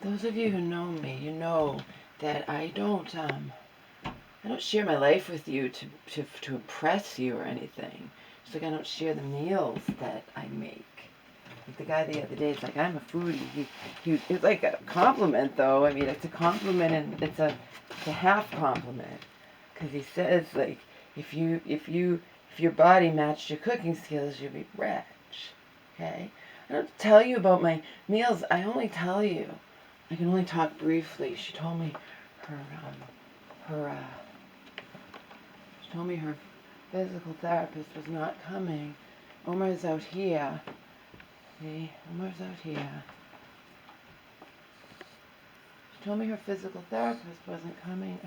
those of you who know me, you know that I don't share my life with you to impress you or anything. Just like I don't share the meals that I make. Like the guy the other day is like, I'm a foodie. It's like a compliment though. I mean, it's a compliment and it's a half compliment. Because he says like, if your body matched your cooking skills, you'd be rich. Okay? I don't tell you about my meals. I only tell you. I can only talk briefly. She told me her physical therapist was not coming. Omar's out here. See, Omar's out here. She told me her physical therapist wasn't coming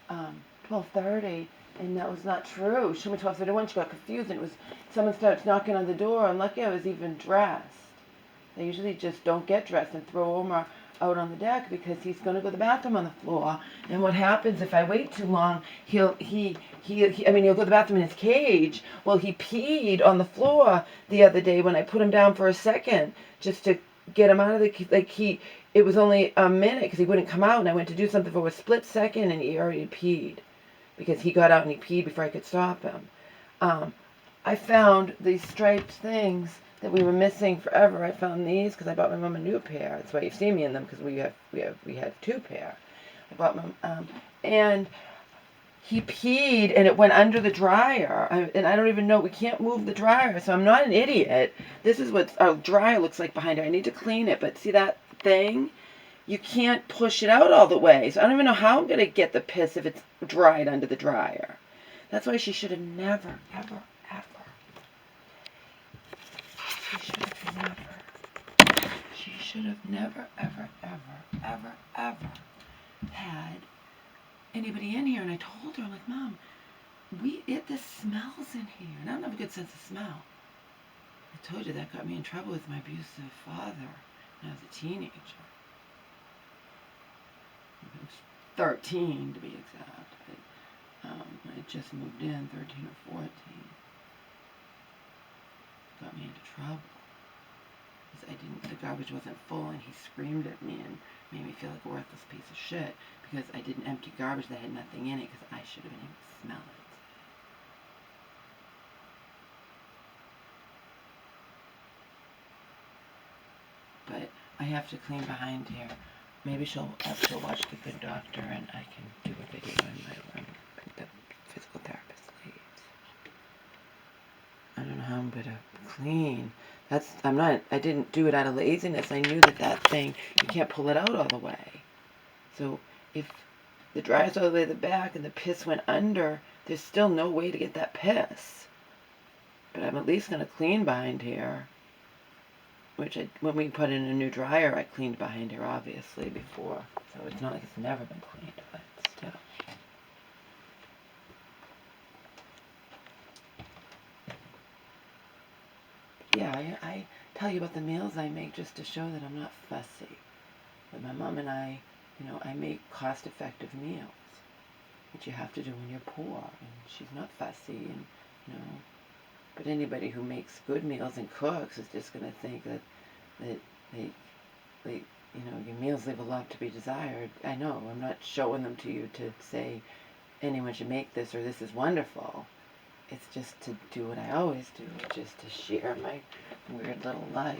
until 12:30, and that was not true. She told me 12:31. She got confused, and it was someone starts knocking on the door. I'm lucky I was even dressed. They usually just don't get dressed and throw Omar out on the deck because he's going to go to the bathroom on the floor. And what happens if I wait too long? He'll go to the bathroom in his cage. Well, he peed on the floor the other day when I put him down for a second just to get him out of the It was only a minute because he wouldn't come out, and I went to do something for a split second, and he already peed because he got out and he peed before I could stop him. I found these striped things that we were missing forever. I found these because I bought my mom a new pair. That's why you see me in them, because we had two pair. I bought them, and he peed and it went under the dryer. And I don't even know. We can't move the dryer, so I'm not an idiot. This is what our dryer looks like behind her. I need to clean it, but see that thing? You can't push it out all the way. So I don't even know how I'm gonna get the piss if it's dried under the dryer. That's why she should have never, ever, ever. She should have never, ever, ever, ever, ever had anybody in here. And I told her, I'm like, Mom, this smells in here. And I don't have a good sense of smell. I told you that got me in trouble with my abusive father when I was a teenager. I was 13 to be exact. I just moved in, 13 or 14. Got me into trouble. The garbage wasn't full, and he screamed at me and made me feel like a worthless piece of shit because I didn't empty garbage that had nothing in it because I should have been able to smell it. But I have to clean behind here. Maybe she'll watch The Good Doctor, and I can do a video in my room. The physical therapist leaves. I don't know how I'm gonna clean. I didn't do it out of laziness. I knew that thing, you can't pull it out all the way. So if the dryer's all the way to the back and the piss went under, there's still no way to get that piss. But I'm at least gonna clean behind here. When we put in a new dryer, I cleaned behind here obviously before. So it's not like it's never been cleaned, but still. Yeah, I tell you about the meals I make just to show that I'm not fussy. But my mom and I make cost-effective meals, which you have to do when you're poor. And she's not fussy, and But anybody who makes good meals and cooks is just going to think that your meals leave a lot to be desired. I know. I'm not showing them to you to say anyone should make this or this is wonderful. It's just to do what I always do, just to share my weird little life.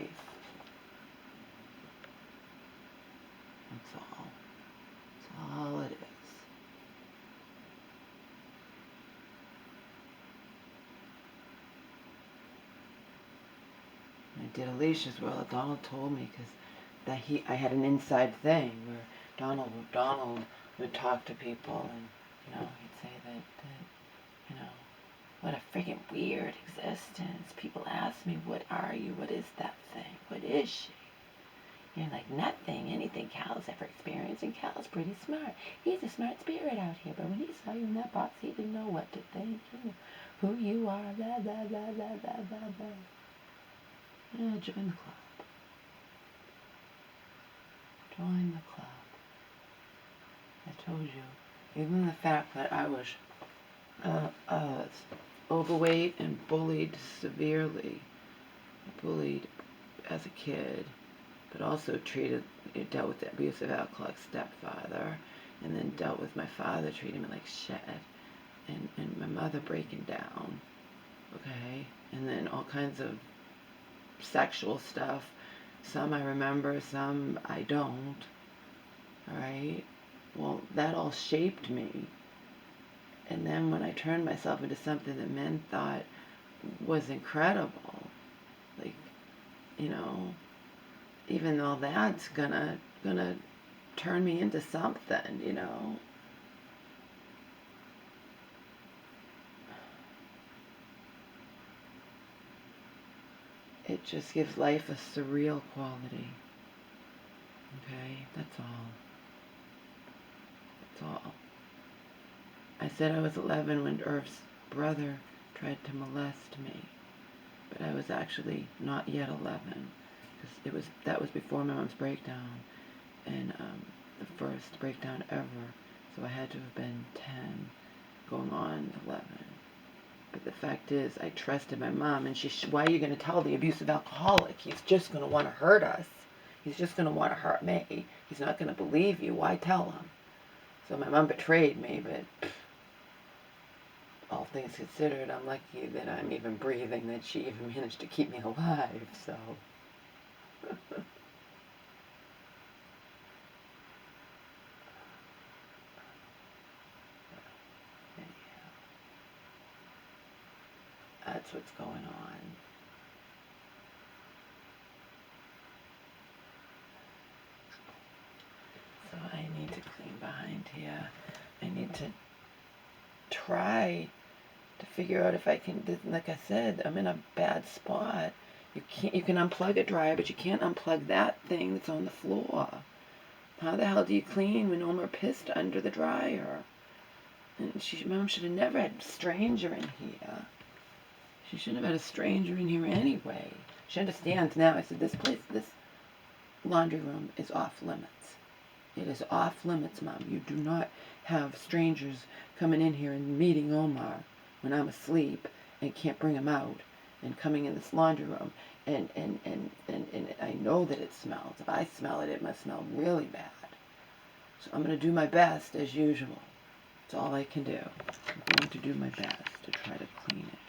That's all. That's all it is. I did Alicia's well. Donald told me because I had an inside thing where Donald would talk to people, and he'd say that what a freaking weird existence. People ask me, what are you? What is that thing? What is she? You're like, nothing, anything Cal's ever experienced, and Cal's pretty smart. He's a smart spirit out here, but when he saw you in that box, he didn't know what to think, who you are, blah, blah, blah, blah, blah, blah, blah. Yeah, join the club. Join the club. I told you, even the fact that I was overweight and bullied severely, bullied as a kid, but also treated it dealt with the abusive alcoholic stepfather, and then dealt with my father treating me like shit, and my mother breaking down, okay, and then all kinds of sexual stuff. Some I remember, some I don't, alright? Well, that all shaped me. And then when I turned myself into something that men thought was incredible, like, you know, even though that's gonna turn me into something, you know. It just gives life a surreal quality. Okay, that's all. That's all. I said I was 11 when Irv's brother tried to molest me, but I was actually not yet 11, because that was before my mom's breakdown, and the first breakdown ever. So I had to have been 10, going on 11. But the fact is, I trusted my mom, and why are you going to tell the abusive alcoholic? He's just going to want to hurt us. He's just going to want to hurt me. He's not going to believe you. Why tell him? So my mom betrayed me, but all things considered, I'm lucky that I'm even breathing, that she even managed to keep me alive, so. That's what's going on. So I need to clean behind here. I need to try to figure out if I can, like I said, I'm in a bad spot. You can unplug a dryer, but you can't unplug that thing that's on the floor. How the hell do you clean when no more pissed under the dryer? And Mom should have never had a stranger in here. She shouldn't have had a stranger in here anyway. She understands now. I said, this laundry room is off limits. It is off limits, Mom. You do not have strangers coming in here and meeting Omar when I'm asleep and can't bring him out, and coming in this laundry room. And I know that it smells. If I smell it, it must smell really bad. So I'm going to do my best as usual. That's all I can do. I'm going to do my best to try to clean it.